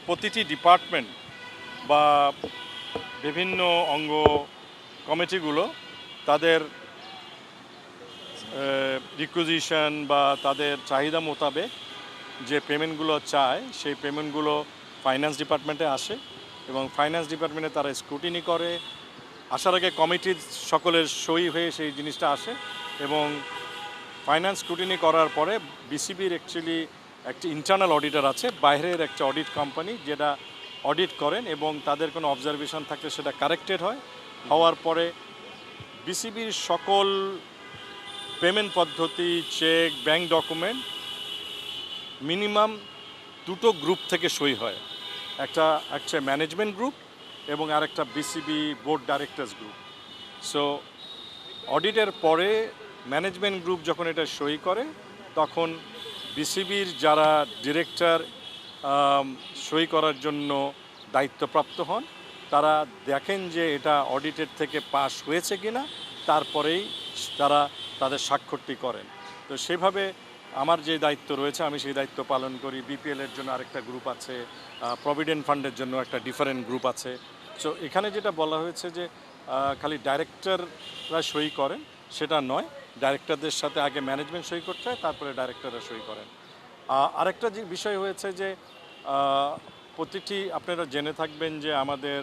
প্রতিটি ডিপার্টমেন্ট বা বিভিন্ন অঙ্গ কমিটিগুলো তাদের রিকুইজিশন বা তাদের চাহিদা মোতাবেক যে পেমেন্টগুলো চায় সেই পেমেন্টগুলো ফাইন্যান্স ডিপার্টমেন্টে আসে এবং ফাইন্যান্স ডিপার্টমেন্টে তারা স্ক্রুটিনি করে। আসার আগে কমিটির সকলের সই হয়ে সেই জিনিসটা আসে এবং ফাইন্যান্স স্ক্রুটিনি করার পরে বিসিবির অ্যাকচুয়ালি একটি ইন্টারনাল অডিটর আছে, বাইরের একটা অডিট কোম্পানি যেটা অডিট করেন এবং তাদের কোনো অবজারভেশন থাকলে সেটা কারেক্টেড হয়। হওয়ার পরে বিসিবির সকল পেমেন্ট পদ্ধতি, চেক, ব্যাংক ডকুমেন্ট মিনিমাম দুটো গ্রুপ থেকে সই হয়। একটা ম্যানেজমেন্ট গ্রুপ এবং আরেকটা BCB board directors group. So অডিটের পরে ম্যানেজমেন্ট গ্রুপ যখন এটা সই করে তখন বিসিবির যারা ডিরেক্টর সই করার জন্য দায়িত্বপ্রাপ্ত হন তারা দেখেন যে এটা অডিটের থেকে পাস হয়েছে কিনা, তারপরেই তারা তাদের স্বাক্ষরটি করেন। তো সেভাবে আমার যে দায়িত্ব রয়েছে আমি সেই দায়িত্ব পালন করি। বিপিএলের জন্য আরেকটা গ্রুপ আছে, প্রভিডেন্ট ফান্ডের জন্য একটা ডিফারেন্ট গ্রুপ আছে। সো এখানে যেটা বলা হয়েছে যে খালি ডাইরেক্টররা সই করেন সেটা নয়, ডাইরেক্টরদের সাথে আগে ম্যানেজমেন্ট সই করতে হয়, তারপরে ডাইরেক্টররা সই করেন। আরেকটা যে বিষয় হয়েছে যে প্রতিটি আপনারা জেনে থাকবেন যে আমাদের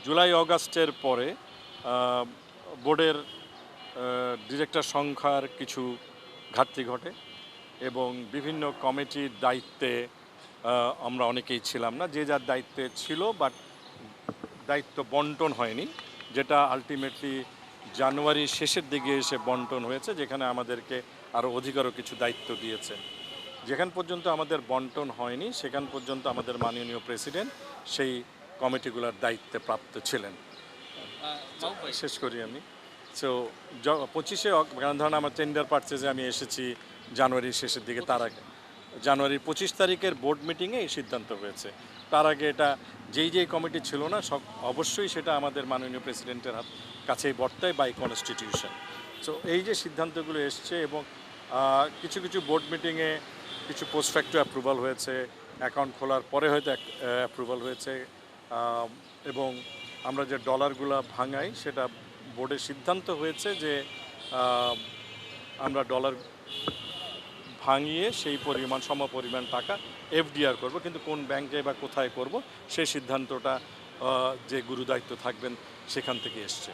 জুলাই অগাস্টের পরে বোর্ডের ডিরেক্টর সংখ্যার কিছু ঘাটতি ঘটে এবং বিভিন্ন কমিটির দায়িত্বে আমরা অনেকেই ছিলাম না, যে যার দায়িত্বে ছিল বাট দায়িত্ব বন্টন হয়নি, যেটা আলটিমেটলি জানুয়ারির শেষের দিকে এসে বন্টন হয়েছে, যেখানে আমাদেরকে আরও অধিকারও কিছু দায়িত্ব দিয়েছে। যেখান পর্যন্ত আমাদের বন্টন হয়নি সেখান পর্যন্ত আমাদের মাননীয় প্রেসিডেন্ট সেই কমিটিগুলোর দায়িত্বে প্রাপ্ত ছিলেন। শেষ করি আমি। সো 25শে কারণ ধরুন আমার টেন্ডার পারচেজে আমি এসেছি জানুয়ারির শেষের দিকে, তার আগে জানুয়ারির 25 তারিখের বোর্ড মিটিংয়ে এই সিদ্ধান্ত হয়েছে। তার আগে এটা যেই কমিটি ছিল না সব অবশ্যই সেটা আমাদের মাননীয় প্রেসিডেন্টের কাছেই বর্তায় বাই কনস্টিটিউশন। সো এই যে সিদ্ধান্তগুলো এসছে এবং কিছু কিছু বোর্ড মিটিংয়ে কিছু পোস্ট ফ্যাক্টর অ্যাপ্রুভাল হয়েছে, অ্যাকাউন্ট খোলার পরে হয়তো অ্যাপ্রুভাল হয়েছে এবং আমরা যে ডলারগুলো ভাঙাই সেটা বোর্ডের সিদ্ধান্ত হয়েছে যে আমরা ডলার ভাঙিয়ে সেই পরিমাণ সমপরিমাণ টাকা এফডিআর করব, কিন্তু কোন ব্যাংকে বা কোথায় করব সেই সিদ্ধান্তটা যে গুরুদায়িত্ব থাকবেন সেখান থেকে এসছে।